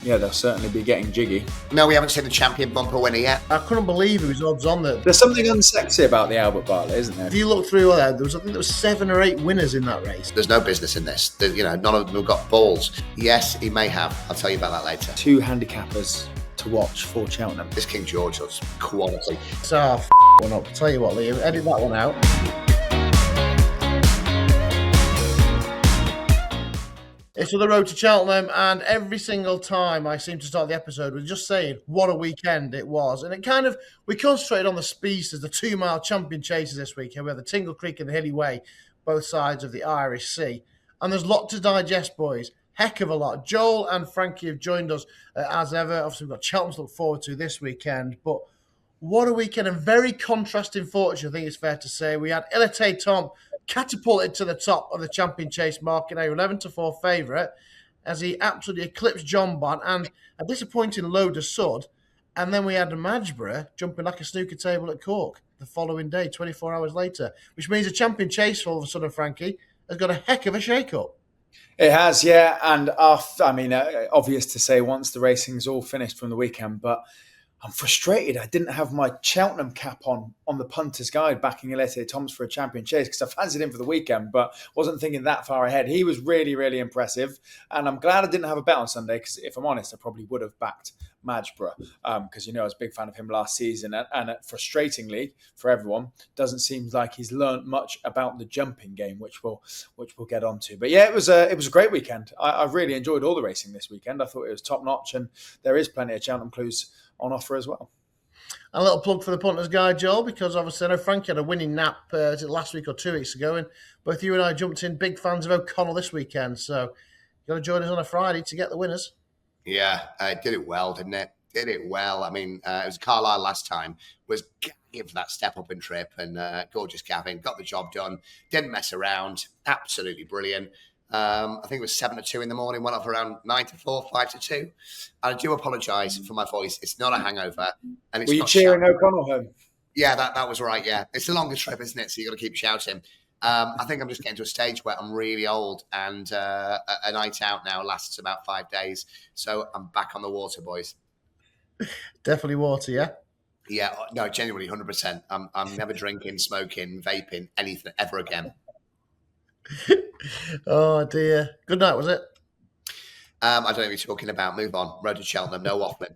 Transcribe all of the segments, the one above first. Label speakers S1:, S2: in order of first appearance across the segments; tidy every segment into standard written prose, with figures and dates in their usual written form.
S1: Yeah, they'll certainly be getting jiggy.
S2: No, we haven't seen the champion bumper winner yet.
S3: I couldn't believe it was odds on that.
S1: There's something unsexy about the Albert Bartlett, isn't there?
S3: If you look through there, I think there was 7 or 8 winners in that race.
S2: There's no business in this. None of them have got balls. Yes, he may have. I'll tell you about that later.
S1: 2 handicappers to watch for Cheltenham.
S2: This King George was quality.
S3: So, one up. Tell you what, Liam, edit that one out. It's on the road to Cheltenham, and every single time I seem to start the episode with just saying what a weekend it was. And we concentrated on the speedsters, the 2-mile champion chases this weekend. We had the Tingle Creek and the Hilly Way, both sides of the Irish Sea. And there's a lot to digest, boys. Heck of a lot. Joel and Frankie have joined us as ever. Obviously, we've got Cheltenham to look forward to this weekend. But what a weekend, and very contrasting fortune, I think it's fair to say. We had Il Etait Temps catapulted to the top of the champion chase market, a 11-4 favourite, as he absolutely eclipsed John Bon and a disappointing load of Sud. And then we had Majborough jumping like a snooker table at Cork the following day, 24 hours later, which means the champion chase, all of a sudden, Frankie, has got a heck of a shake-up.
S1: It has, yeah. And obvious to say once the racing's all finished from the weekend, but I'm frustrated. I didn't have my Cheltenham cap on the Punters guide backing Il Etait Temps for a champion chase because I fancied him for the weekend, but wasn't thinking that far ahead. He was really, really impressive. And I'm glad I didn't have a bet on Sunday because if I'm honest, I probably would have backed Madbra because, I was a big fan of him last season. And frustratingly for everyone, doesn't seem like he's learned much about the jumping game, which we'll get onto. But yeah, it was a great weekend. I really enjoyed all the racing this weekend. I thought it was top notch, and there is plenty of Cheltenham clues on offer as well.
S3: A little plug for the Punters guide, Joel, because obviously I know Frankie had a winning nap last week or 2 weeks ago, and both you and I jumped in big fans of O'Connell this weekend. So you've got to join us on a Friday to get the winners.
S2: Yeah, did it well, didn't it? Did it well. I mean, it was Carlisle last time, was gagging for that step-up trip, and gorgeous Gavin, got the job done, didn't mess around, absolutely brilliant. I think it was 7-2 in the morning, went off around 9-4, 5-2. I do apologise for my voice. It's not a hangover. And it's
S1: Were you cheering O'Connell home?
S2: Yeah, that was right, yeah. It's a longer trip, isn't it? So you've got to keep shouting. I think I'm just getting to a stage where I'm really old, and a night out now lasts about 5 days. So I'm back on the water, boys.
S3: Definitely water, yeah?
S2: Yeah, no, genuinely, 100%. I'm never drinking, smoking, vaping, anything ever again.
S3: Oh dear. Good night, was it?
S2: I don't know what you're talking about. Move on. Road to Cheltenham, no waffling.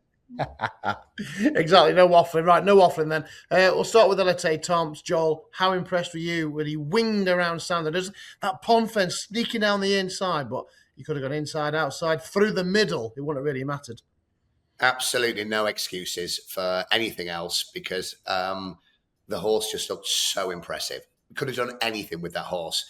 S3: Exactly, no waffling. Right, no waffling then. We'll start with Il Etait Temps. Joel, how impressed were you when he winged around Sandon? There's that pond fence sneaking down the inside, but he could have gone inside, outside, through the middle. It wouldn't have really mattered.
S2: Absolutely no excuses for anything else because the horse just looked so impressive. Could have done anything with that horse.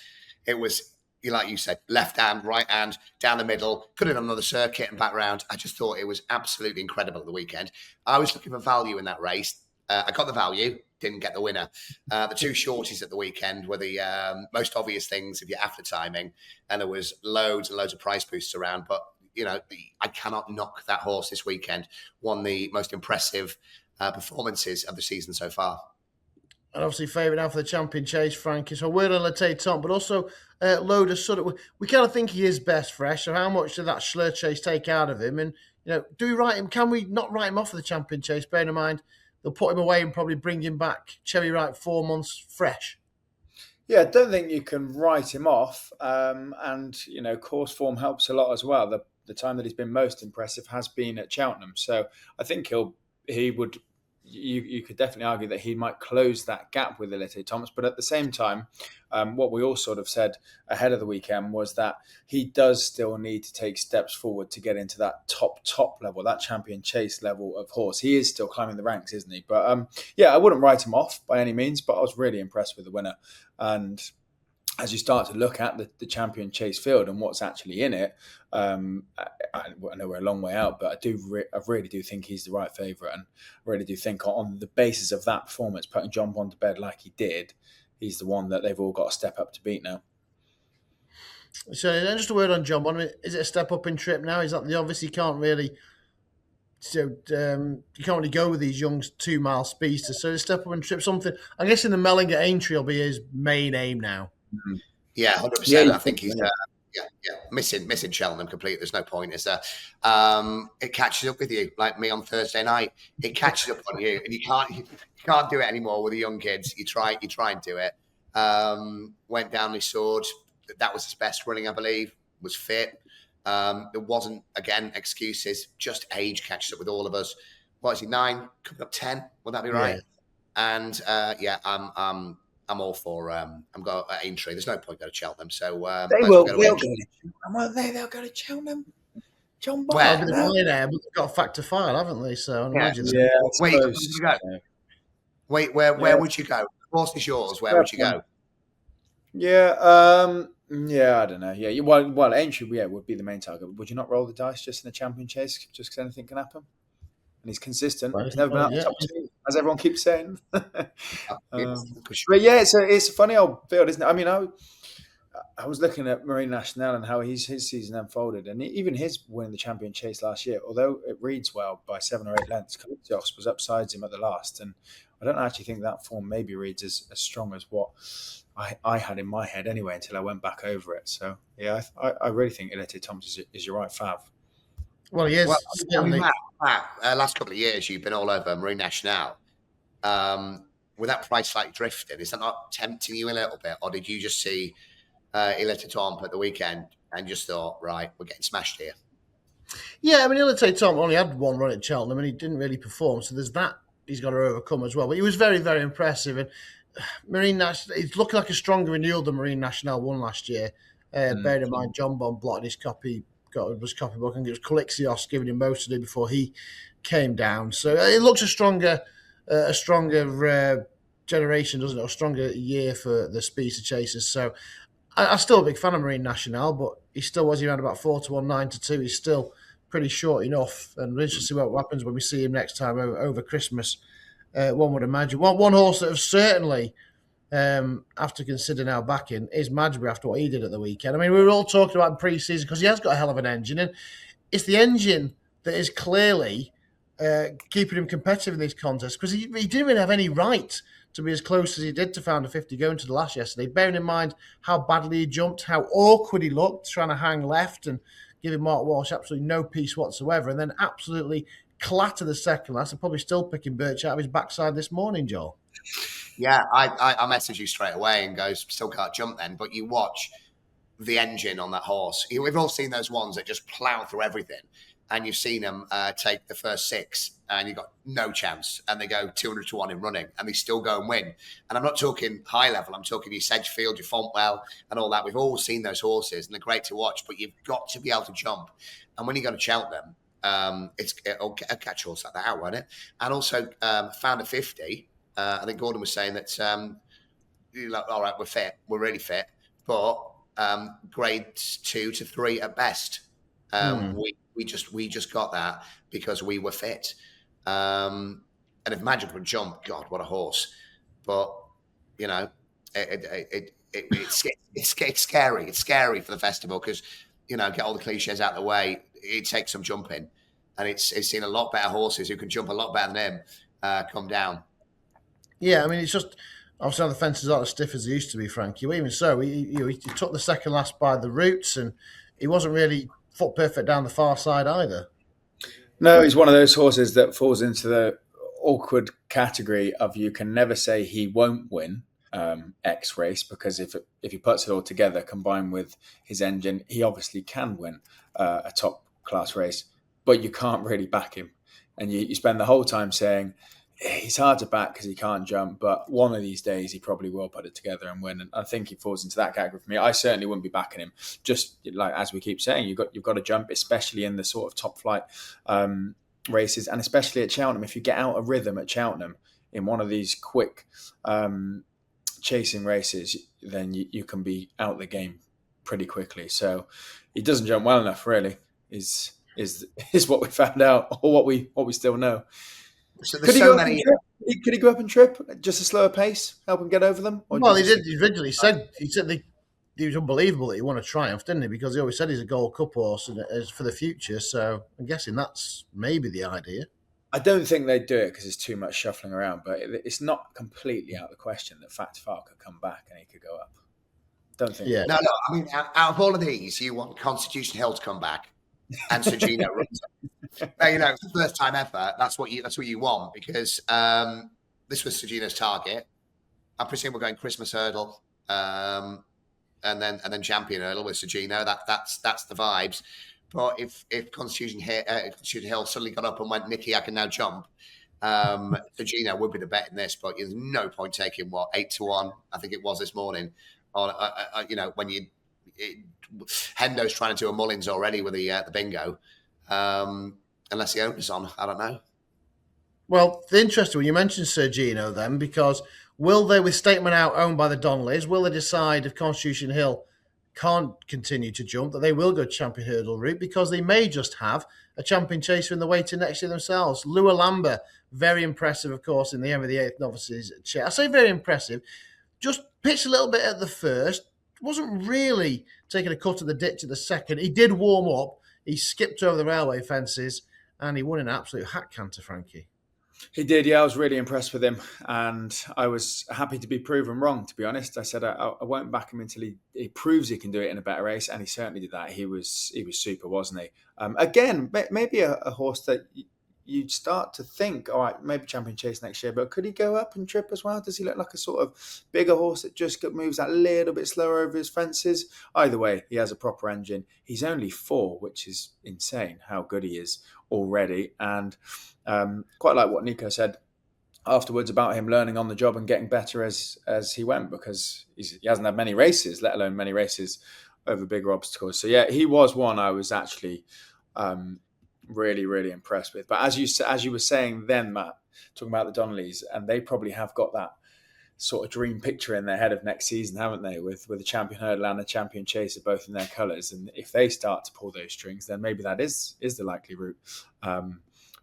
S2: It was, like you said, left hand, right hand, down the middle. Could have done another circuit and back round. I just thought it was absolutely incredible at the weekend. I was looking for value in that race. I got the value, didn't get the winner. The 2 shorties at the weekend were the most obvious things if you're after timing. And there was loads and loads of price boosts around. But, I cannot knock that horse this weekend. One the most impressive performances of the season so far.
S3: And obviously favourite now for the champion chase, Frankie. So we're on Il Etait Temps, but also load of Sud. We kind of think he is best fresh. So how much did that Schlur chase take out of him? And, do we write him? Can we not write him off for the champion chase? Bearing in mind, they'll put him away and probably bring him back cherry ripe 4 months fresh.
S1: Yeah, I don't think you can write him off. And, course form helps a lot as well. The time that he's been most impressive has been at Cheltenham. So I think he would... You could definitely argue that he might close that gap with Il Etait Temps, but at the same time, what we all sort of said ahead of the weekend was that he does still need to take steps forward to get into that top level, that champion chase level of horse. He is still climbing the ranks, isn't he? But I wouldn't write him off by any means, but I was really impressed with the winner. And as you start to look at the champion chase field and what's actually in it, I know we're a long way out, but I really do think he's the right favourite, and I really do think on the basis of that performance, putting John Bon to bed like he did, he's the one that they've all got to step up to beat now.
S3: So then just a word on John Bon. Is it a step up in trip now? Is that the obvious? You can't really go with these young 2-mile speedsters. So a step up in trip, something. I'm guessing the Mellinger Aintree will be his main aim now.
S2: Yeah, 100%. I think Yeah. Missing Cheltenham completely. There's no point, is there? It catches up with you, like me on Thursday night. It catches up on you, and you can't do it anymore with the young kids. You try and do it. Went down his sword. That was his best running, I believe. Was fit. There wasn't, again, excuses. Just age catches up with all of us. What is he, 9? Coming up 10? Would that be right? Yeah. And I'm all for. I'm going to Aintree. There's no point going to Cheltenham. So
S1: they will. They'll go to Cheltenham, won't they? They'll go to Cheltenham. John Barr.
S3: Well, they've been there, but they've got a factor file, haven't they? So I imagine.
S2: Yeah. Wait, where would you go? Wait, where would you go? The horse is yours. Where would you go?
S1: Yeah. I don't know. Yeah. Well, Aintree, would be the main target. Would you not roll the dice just in the champion chase, just because anything can happen? And he's consistent. He's never been out the top 2, as everyone keeps saying. But yeah, it's a funny old field, isn't it? I mean, I was looking at Marine Nationale and how his season unfolded, and even his winning the champion chase last year, although it reads well by 7 or 8 lengths, Calypsos was upsides him at the last, and I don't actually think that form maybe reads as strong as what I had in my head anyway until I went back over it. So yeah, I really think Il Etait Temps is your right fav.
S3: Well, he is.
S2: Well, I mean, Matt, last couple of years you've been all over Marine Nationale. With that price slightly drifting, is that not tempting you a little bit, or did you just see Il Etait Temps at the weekend and just thought, right, we're getting smashed here?
S3: Yeah, I mean, Il Etait Temps only had one run at Cheltenham and he didn't really perform, so there's that he's got to overcome as well. But he was very, very impressive. And Marine Nationale, he's looking like a stronger renewal than Marine Nationale won last year. Bearing in mind, John Bond blotted his copybook, and it was Calixios giving him most to do before he came down. So it looks a stronger generation, doesn't it? A stronger year for the speedster chasers. So I'm still a big fan of Marine Nationale, but he still was around about 4-1, 9-2. He's still pretty short enough, and we'll just see what happens when we see him next time over Christmas. One would imagine. One horse that have certainly have to consider now backing is Madbra after what he did at the weekend. I mean, we were all talking about pre-season because he has got a hell of an engine, and it's the engine that is clearly keeping him competitive in these contests because he didn't really have any right to be as close as he did to Founder 50 going to the last yesterday, bearing in mind how badly he jumped, how awkward he looked, trying to hang left and giving Mark Walsh absolutely no peace whatsoever, and then absolutely clatter the second last and probably still picking Birch out of his backside this morning, Joel.
S2: Yeah, I messaged you straight away and goes, still can't jump then, but you watch the engine on that horse. We've all seen those ones that just plow through everything, and you've seen them take the first 6 and you've got no chance, and they go 200-1 in running and they still go and win. And I'm not talking high level, I'm talking your Sedgefield, your Fontwell and all that. We've all seen those horses and they're great to watch, but you've got to be able to jump. And when you go to Cheltenham, it'll catch a horse like that out, won't it? And also Founder 50, I think Gordon was saying that, all right, we're fit, we're really fit, but grades 2 to 3 at best. We just got that because we were fit. And if Magic would jump, God, what a horse! But you know, it's scary. It's scary for the festival because get all the cliches out of the way. It takes some jumping, and it's seen a lot better horses who can jump a lot better than him come down.
S3: Yeah, I mean, it's just obviously the fences aren't as stiff as they used to be, Frankie. Even so, he took the second last by the roots, and he wasn't really foot perfect down the far side either.
S1: No, he's one of those horses that falls into the awkward category of you can never say he won't win X race, because if he puts it all together, combined with his engine, he obviously can win a top class race, but you can't really back him. And you spend the whole time saying, he's hard to back because he can't jump, but one of these days he probably will put it together and win. And I think he falls into that category for me. I certainly wouldn't be backing him. Just like as we keep saying, you've got to jump, especially in the sort of top flight races, and especially at Cheltenham. If you get out of rhythm at Cheltenham in one of these quick chasing races, then you can be out the game pretty quickly. So he doesn't jump well enough, really, is what we found out, or what we still know.
S2: So
S1: could he go up and trip just a slower pace, help him get over them?
S3: Well, he did. He originally said he was unbelievable that he won a Triumph, didn't he? Because he always said he's a Gold Cup horse for the future. So I'm guessing that's maybe the idea.
S1: I don't think they'd do it because it's too much shuffling around, but it's not completely out of the question that Fact File could come back and he could go up. Don't think.
S3: Yeah.
S2: No. I mean, out of all of these, you want Constitution Hill to come back and Sergino runs it. It's the first time ever. That's what you want, because this was Sergino's target. I presume we're going Christmas hurdle, and then champion hurdle with Sergino. That's the vibes. But if Constitution Hill suddenly got up and went, Nicky, I can now jump, Sergino would be the bet in this. But there's no point taking 8-1. I think it was this morning. On when Hendo's trying to do a Mullins already with the bingo, unless the owner's on. I don't know.
S3: Well, the interesting one, you mentioned Sergino then, because will they, with statement out owned by the Donnellys, will they decide if Constitution Hill can't continue to jump, that they will go champion hurdle route, because they may just have a champion chaser in the waiting next year themselves. Lua Lambert, very impressive, of course, in the end of the 8th Novices chair. I say very impressive. Just pitched a little bit at the first. Wasn't really taking a cut of the ditch at the second. He did warm up. He skipped over the railway fences, and he won an absolute hat canter, Frankie.
S1: He did, yeah. I was really impressed with him, and I was happy to be proven wrong, to be honest. I said I won't back him until he proves he can do it in a better race, and he certainly did that. He was super, wasn't he? Again, maybe a horse that you'd start to think, all right, maybe champion chase next year, but could he go up and trip as well? Does he look like a sort of bigger horse that just moves that little bit slower over his fences? Either way, he has a proper engine. He's only 4, which is insane how good he is already. And quite like what Nico said afterwards about him learning on the job and getting better as he went, because he hasn't had many races, let alone many races over bigger obstacles. So yeah, he was one I was actually really, really impressed with. But as you were saying then, Matt, talking about the Donnellys, and they probably have got that sort of dream picture in their head of next season, haven't they? With a champion hurdle and a champion chaser, both in their colours. And if they start to pull those strings, then maybe that is the likely route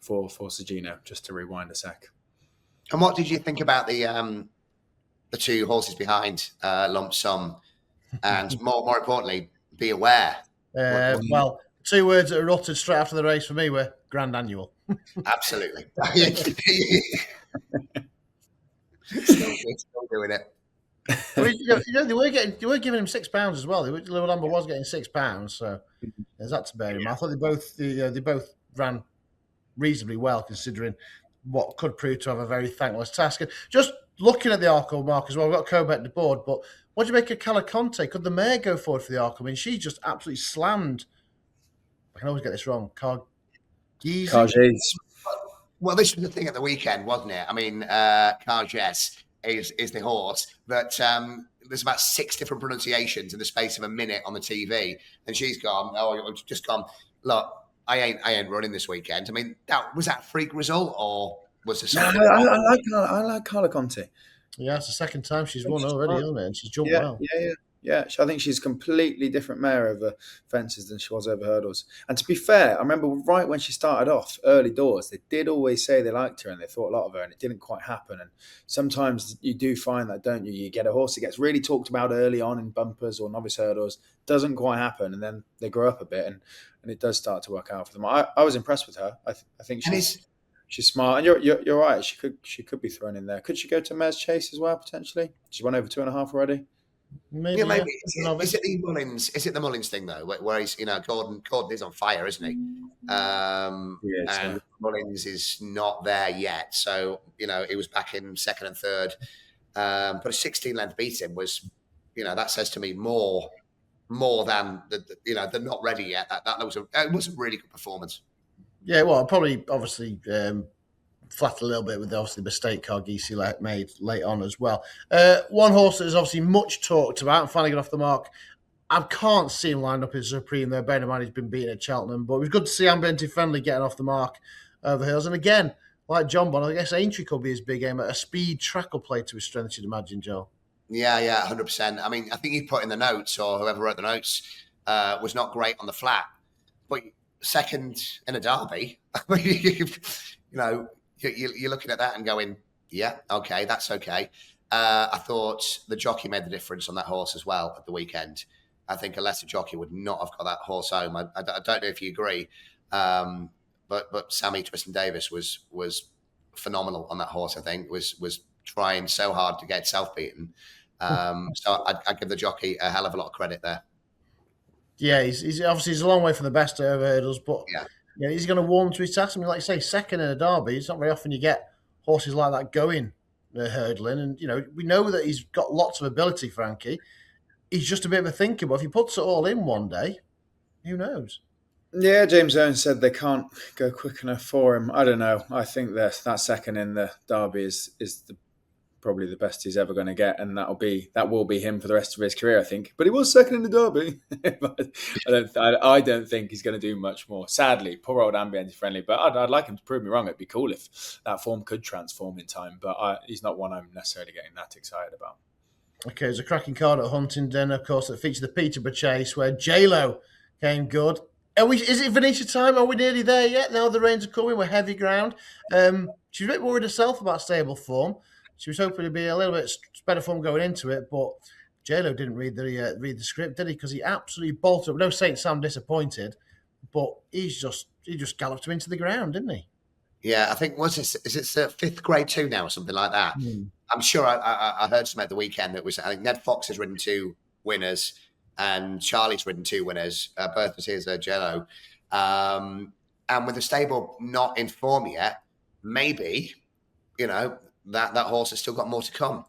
S1: for Sergino. Just to rewind a sec.
S2: And what did you think about the 2 horses behind, Lump Sum, and more importantly, Be Aware?
S3: Well, 2 words that are uttered straight after the race for me were Grand Annual.
S2: Absolutely. Still doing it.
S3: I mean, they were giving him £6 as well. Lua Lambert was getting £6, so there's that to bear in mind. I thought they both ran reasonably well, considering what could prove to have a very thankless task. And just looking at the Arco mark as well, we've got Cobet the board, but what do you make of Calaconte? Could the mare go forward for the Arco? I mean, she just absolutely slammed. I can always get this wrong.
S1: Cargés.
S2: Well, this was the thing at the weekend, wasn't it? I mean, Cargés is the horse, but there's about 6 different pronunciations in the space of a minute on the TV, and she's gone. Just gone. Look, I ain't running this weekend. I mean, was that a freak result, or was there something?
S1: I like Calaconte.
S3: Yeah, it's the second time she's won already, isn't it? And she's jumped well.
S1: Yeah. I think she's a completely different mare over fences than she was over hurdles. And to be fair, I remember right when she started off early doors, they did always say they liked her and they thought a lot of her, and it didn't quite happen. And sometimes you do find that, don't you? You get a horse that gets really talked about early on in bumpers or novice hurdles, doesn't quite happen, and then they grow up a bit and it does start to work out for them. I was impressed with her. I think she's smart, and you're right. She could be thrown in there. Could she go to Mare's Chase as well potentially? She won over 2.5 already.
S3: Maybe.
S2: Is it the Mullins? Is it the Mullins thing though, where he's Gordon is on fire, isn't he? And Mullins is not there yet. So he was back in 2nd and 3rd, but a 16-length beating was, that says to me more than they're not ready yet. That was a really good performance.
S3: Yeah, well, probably obviously flat a little bit with the mistake Cargisi made late on as well. One horse that is obviously much talked about and finally got off the mark. I can't see him lined up as Supreme though. Bear in mind he's been beaten at Cheltenham, but it was good to see Ambiente Friendly getting off the mark over hills. And again, like John Bond, I guess Aintree could be his big aim at a speed track will play to his strength, you'd imagine, Joe.
S2: Yeah, 100%. I mean, I think you put in the notes, or whoever wrote the notes, was not great on the flat, but second in a derby, you're looking at that and going, yeah, okay, that's okay. I thought the jockey made the difference on that horse as well at the weekend. I think a lesser jockey would not have got that horse home. I don't know if you agree, but Sammy Twiston Davis was phenomenal on that horse. I think was trying so hard to get self beaten, So I'd give the jockey a hell of a lot of credit there.
S3: Yeah, he's obviously he's a long way from the best over hurdles, but
S2: Yeah.
S3: he's going to warm to his task. I mean, like you say, second in a derby. It's not very often you get horses like that going hurdling, and we know that he's got lots of ability, Frankie. He's just a bit of a thinker, but if he puts it all in one day, who knows?
S1: Yeah, James Owens said they can't go quick enough for him. I don't know. I think that second in the derby is probably the best he's ever going to get, and that will be him for the rest of his career, I think. But he was second in the derby. But I don't think he's going to do much more. Sadly, poor old Ambiente Friendly. But I'd like him to prove me wrong. It'd be cool if that form could transform in time. But he's not one I'm necessarily getting that excited about.
S3: Okay, there's a cracking card at Huntingdon, of course, that featured the Peterborough Chase, where J-Lo came good. Is it Venetia time? Are we nearly there yet? Now the rains are coming. We're heavy ground. She's a bit worried herself about stable form. She was hoping to be a little bit better form going into it, but J-Lo didn't read the script, did he? Because he absolutely bolted up. No Saint Sam disappointed, but he just galloped him into the ground, didn't he?
S2: Yeah, I think is it fifth grade 2 now or something like that? I'm sure I heard something at the weekend that was, I think Ned Fox has ridden 2 winners and Charlie's ridden 2 winners. Both of his Jello. And with the stable not in form yet, maybe, that horse has still got more to come.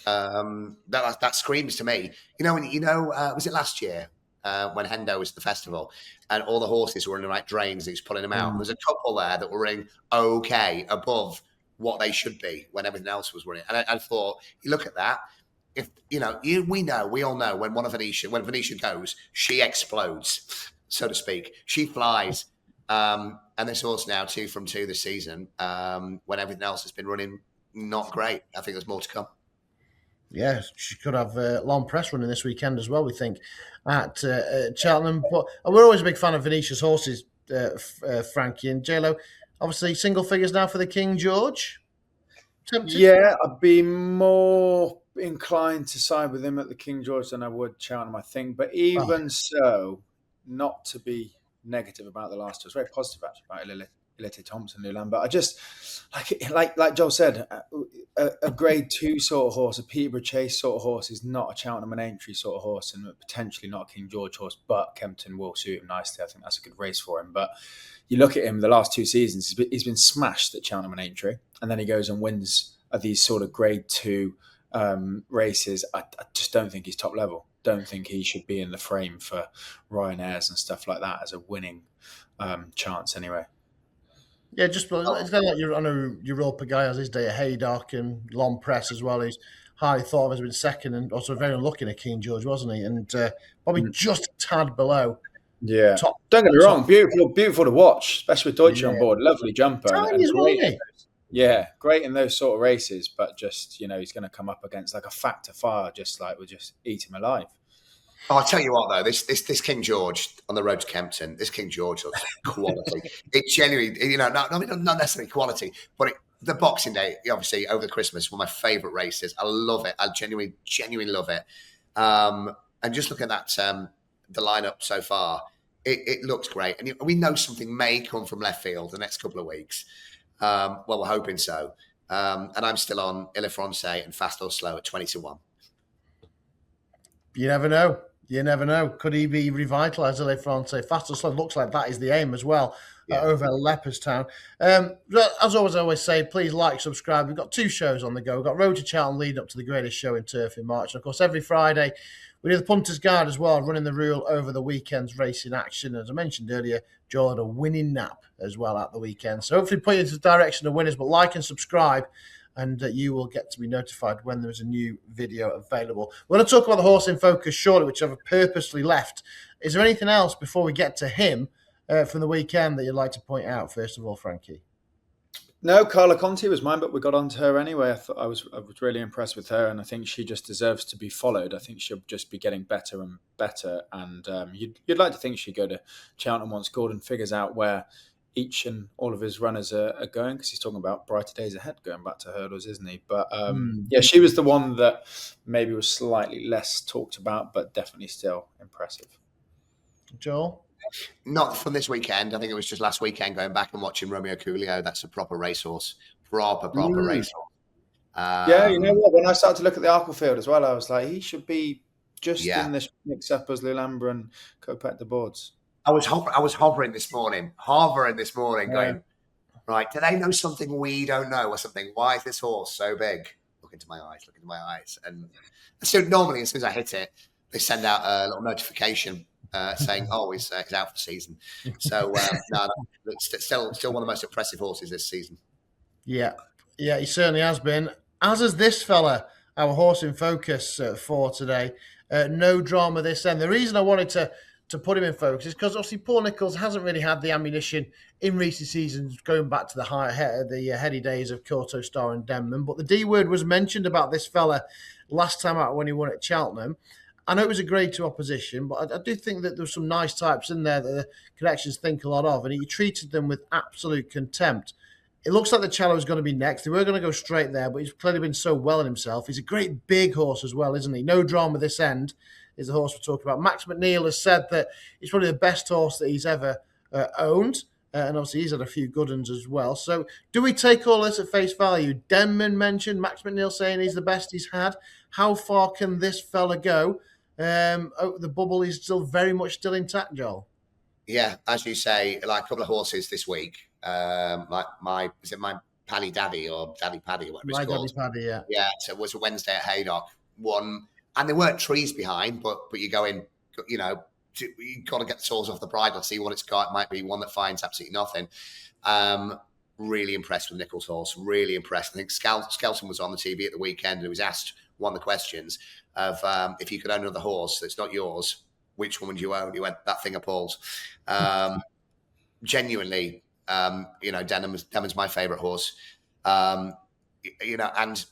S2: That screams to me. Was it last year when Hendo was at the festival and all the horses were in the right drains, he was pulling them out. There's a couple there that were running okay above what they should be when everything else was running. And I thought, you look at that, if we all know when Venetia goes, she explodes, so to speak. She flies. And this horse now 2 from 2 this season, when everything else has been running not great. I think there's more to come. Yeah,
S3: she could have long press running this weekend as well, we think, at Cheltenham. But we're always a big fan of Venetia's horses, Frankie and J-Lo. Obviously, single figures now for the King George. Tempted?
S1: Yeah, I'd be more inclined to side with him at the King George than I would Cheltenham, I think. But even so, not to be negative about the last two. I was very positive actually about Il Etait Temps and Newland, but I just like Joel said, a grade 2 sort of horse, a Peterborough Chase sort of horse is not a Cheltenham and Aintree sort of horse, and potentially not a King George horse. But Kempton will suit him nicely. I think that's a good race for him. But you look at him the last 2 seasons, he's been smashed at Cheltenham and Aintree, and then he goes and wins at these sort of grade 2 races. I just don't think he's top level. Don't think he should be in the frame for Ryanair's and stuff like that as a winning chance anyway.
S3: Yeah, it's kind of like your Europa guy has his day at Haydock and Long Press as well. He's highly thought of as been second and also very unlucky at King George, wasn't he? And probably just a tad below.
S1: Yeah. Don't get me wrong, beautiful to watch, especially with Deutsche on board. Lovely jumper. And great. Yeah, great in those sort of races, but just, he's going to come up against like a Factor Fire, we'll just eat him alive.
S2: Oh, I'll tell you what, though, this King George on the road to Kempton, this King George looks quality. It genuinely, not necessarily quality, but the Boxing Day, obviously, over the Christmas, one of my favourite races. I love it. I genuinely love it. And just looking at that, the lineup so far, it looks great. And we know something may come from left field the next couple of weeks. Well, we're hoping so. And I'm still on Il Etait Temps and Fast or Slow at 20-1.
S3: You never know. You never know. Could he be revitalised, Il Etait Temps? Fast or Slow looks like that is the aim as well over at Leopardstown. As always, I always say, please like, subscribe. We've got 2 shows on the go. We've got Road to Cheltenham leading up to the greatest show in turf in March. And of course, every Friday, we do the Punters Guide as well, running the rule over the weekend's racing action. As I mentioned earlier, Joel had a winning nap as well at the weekend. So hopefully put you into the direction of winners, but like and subscribe, and you will get to be notified when there is a new video available. We're going to talk about the horse in focus shortly, which I've purposely left. Is there anything else before we get to him from the weekend that you'd like to point out, first of all, Frankie?
S1: No, Carla Conti was mine, but we got onto her anyway. I was really impressed with her, and I think she just deserves to be followed. I think she'll just be getting better and better, and you'd like to think she'd go to Cheltenham once Gordon figures out where each and all of his runners are going, because he's talking about brighter days ahead going back to hurdles, isn't he? But she was the one that maybe was slightly less talked about, but definitely still impressive.
S3: Joel?
S2: Not from this weekend. I think it was just last weekend going back and watching Romeo Coolio. That's a proper racehorse. Proper racehorse.
S1: Yeah, you know what? When I started to look at the Arklefield as well, I was like, he should be just
S2: Yeah.
S1: in this mix up as Lulamba and Copet de Boards.
S2: I was hovering this morning, going, right, do they know something we don't know or something? Why is this horse so big? Look into my eyes. And so normally, as soon as I hit it, they send out a little notification saying, oh, he's out for the season. So, no, it's still one of the most impressive horses this season.
S3: Yeah, he certainly has been. As is this fella, our horse in focus for today. No drama this end. The reason I wanted to put him in focus is because obviously Paul Nicholls hasn't really had the ammunition in recent seasons going back to the heady days of Courto Star and Denman. But the D word was mentioned about this fella last time out when he won at Cheltenham. I know it was a grade 2 opposition, but I do think that there were some nice types in there that the connections think a lot of, and he treated them with absolute contempt. It looks like the Cello is going to be next. They were going to go straight there, but he's clearly been so well in himself. He's a great big horse as well, isn't he? No drama this end is the horse we're talking about. Max McNeil has said that he's probably the best horse that he's ever owned. And obviously he's had a few good ones as well. So do we take all this at face value? Denman mentioned Max McNeil saying he's the best he's had. How far can this fella go? The bubble is very much intact, Joel.
S2: Yeah, as you say, like a couple of horses this week. Like my Paddy Daddy or Daddy Paddy, whatever it's called.
S3: Daddy Paddy, yeah.
S2: Yeah, so it was a Wednesday at Haydock. One, and there weren't trees behind, but you go in, you know, you got to get the soles off the bridle, see what it's got. It might be one that finds absolutely nothing. Really impressed with Nicholls' horse. Really impressed. I think Skelton was on the TV at the weekend and he was asked one of the questions of if you could own another horse that's not yours, which one would you own? He went, that thing appalls. Genuinely, you know, Denman's my favourite horse. You know, and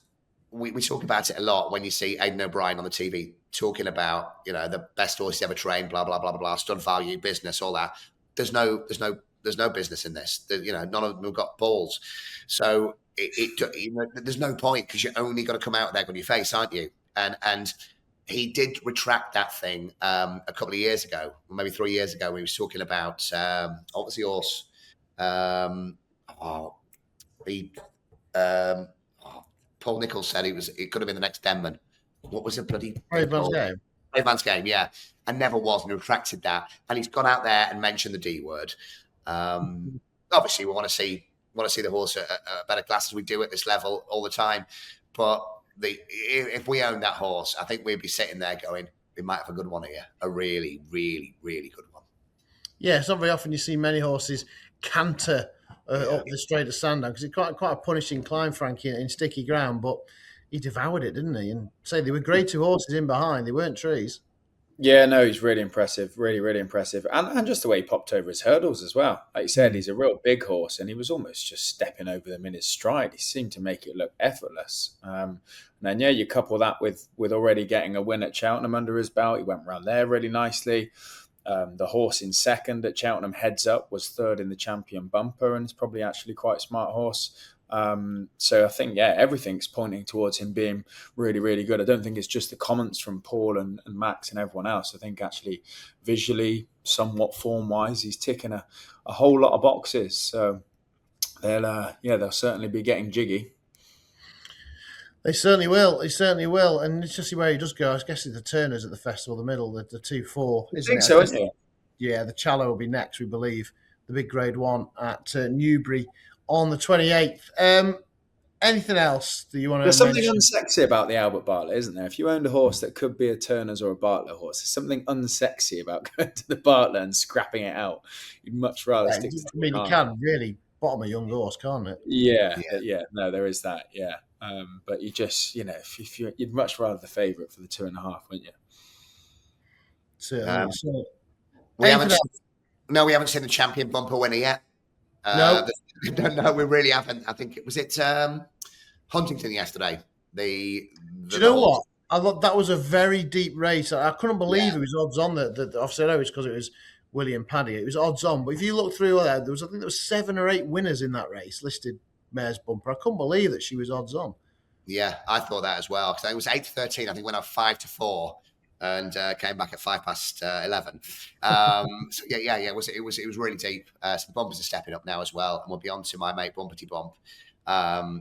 S2: we talk about it a lot when you see Aidan O'Brien on the TV talking about, you know, the best horse he's ever trained, blah, blah, blah, blah, blah, stud value, business, all that. There's no business in this. You know, none of them have got balls. So you know, there's no point because you're only got to come out there on your face, aren't you? And he did retract that thing a couple of years ago, maybe 3 years ago, when he was talking about what was the horse? Paul Nicholls said it could have been the next Denman. What was it, bloody
S3: Brave Man's Game?
S2: Brave Man's Game, yeah. And never was, and retracted that. And he's gone out there and mentioned the D word. Obviously, we want to see the horse at a better class as we do at this level all the time. But if we owned that horse, I think we'd be sitting there going, we might have a good one here, a really, really, really good one.
S3: Yeah, it's not very often you see many horses canter up the straight of Sandown because it's quite a punishing climb, Frankie, in sticky ground. But he devoured it, didn't he? And say they were grade 2 horses in behind; they weren't trees.
S1: Yeah, no, he's really impressive, really, really impressive. And just the way he popped over his hurdles as well. Like you said, he's a real big horse and he was almost just stepping over them in his stride. He seemed to make it look effortless. And then, yeah, you couple that with already getting a win at Cheltenham under his belt. He went around there really nicely. The horse in second at Cheltenham Heads Up was third in the champion bumper and it's probably actually quite a smart horse. So I think, yeah, everything's pointing towards him being really, really good. I don't think it's just the comments from Paul and Max and everyone else. I think actually visually, somewhat form-wise, he's ticking a whole lot of boxes. So they'll certainly be getting jiggy.
S3: They certainly will. And it's just where he does go. I guess it's the Turners at the festival, the middle, the 2-4.
S1: I think so, isn't it?
S3: Yeah, the Challow will be next, we believe. The big grade 1 at Newbury on the 28th. Anything else that you want to
S1: There's
S3: mention?
S1: something unsexy about the Albert Bartlett, isn't there? If you owned a horse that could be a Turner's or a Bartlett horse, there's something unsexy about going to the Bartlett and scrapping it out. You'd much rather stick to the
S3: you can really bottom a young horse, can't it?
S1: Yeah. No, there is that, yeah. But you just, you know, if you'd much rather the favourite for the 2.5, wouldn't you?
S3: Certainly.
S2: We haven't seen the champion bumper winner yet.
S3: No,
S2: we really haven't. I think it was Huntingdon yesterday.
S3: Do you know what? I thought that was a very deep race. I couldn't believe it was odds on that. Obviously, I know it's because it was William Paddy. It was odds on, but if you look through all that, I think there was 7 or 8 winners in that race listed. Mare's bumper. I couldn't believe that she was odds on.
S2: Yeah, I thought that as well because it was 8-13. I think went up 5-4 and came back at 11. So it was really deep. So the bumpers are stepping up now as well, and we'll be on to my mate Bumpety Bump.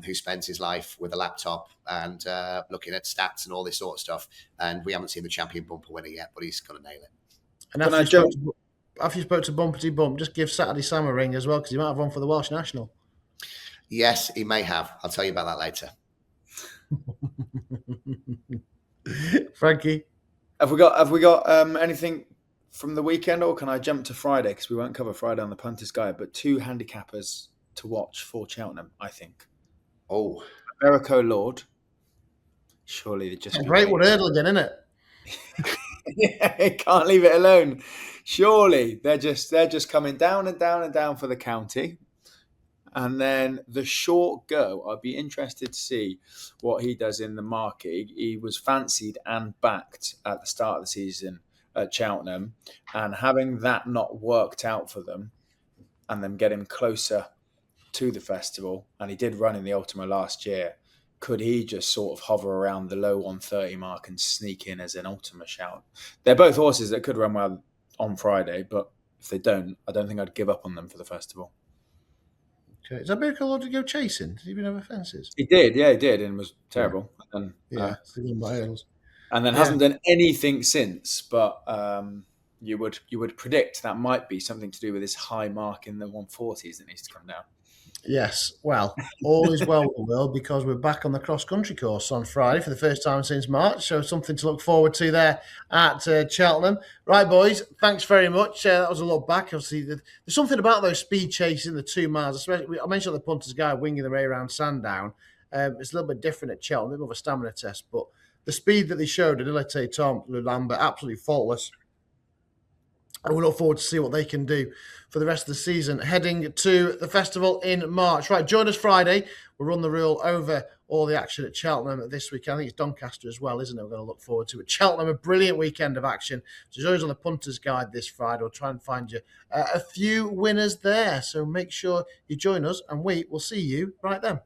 S2: who spends his life with a laptop and looking at stats and all this sort of stuff. And we haven't seen the champion bumper winner yet, but he's going to nail it.
S3: And after you spoke to Bumpety Bump, just give Saturday Sam a ring as well, because he might have one for the Welsh National.
S2: Yes, he may have. I'll tell you about that later.
S3: Frankie,
S1: have we got anything from the weekend, or can I jump to Friday, because we won't cover Friday on the Punters Guide? But 2 handicappers to watch for Cheltenham, I think.
S2: Oh,
S1: Erico Lord. Surely they just
S3: great one hurdle again, isn't it?
S1: Yeah, can't leave it alone. Surely they're just coming down and down and down for the county. And then the short go, I'd be interested to see what he does in the market. He was fancied and backed at the start of the season at Cheltenham, and having that not worked out for them and them getting closer to the festival, and he did run in the Ultima last year, could he just sort of hover around the low 130 mark and sneak in as an Ultima shout? They're both horses that could run well on Friday, but if they don't, I don't think I'd give up on them for the festival.
S3: Okay. Is that Erico Lord to go chasing? Did he even have offences?
S1: He did, and was terrible. And, and then hasn't done anything since, but you would predict that might be something to do with his high mark in the 140s that needs to come down.
S3: Yes, well, all is well with the world, because we're back on the cross-country course on Friday for the first time since March, so something to look forward to there at Cheltenham. Right, boys, thanks very much. That was a look back. Obviously, there's something about those speed chases in the 2 miles, especially, I mentioned the Punters Guide winging the way around Sandown. It's a little bit different at Cheltenham, a bit more of a stamina test, but the speed that they showed at Il Etait Temps, Lambert, absolutely faultless. And we look forward to see what they can do for the rest of the season, heading to the festival in March. Right, join us Friday. We'll run the rule over all the action at Cheltenham this weekend. I think it's Doncaster as well, isn't it? We're going to look forward to it. Cheltenham, a brilliant weekend of action. So join us on the Punters Guide this Friday. We'll try and find you a few winners there. So make sure you join us, and we will see you right then.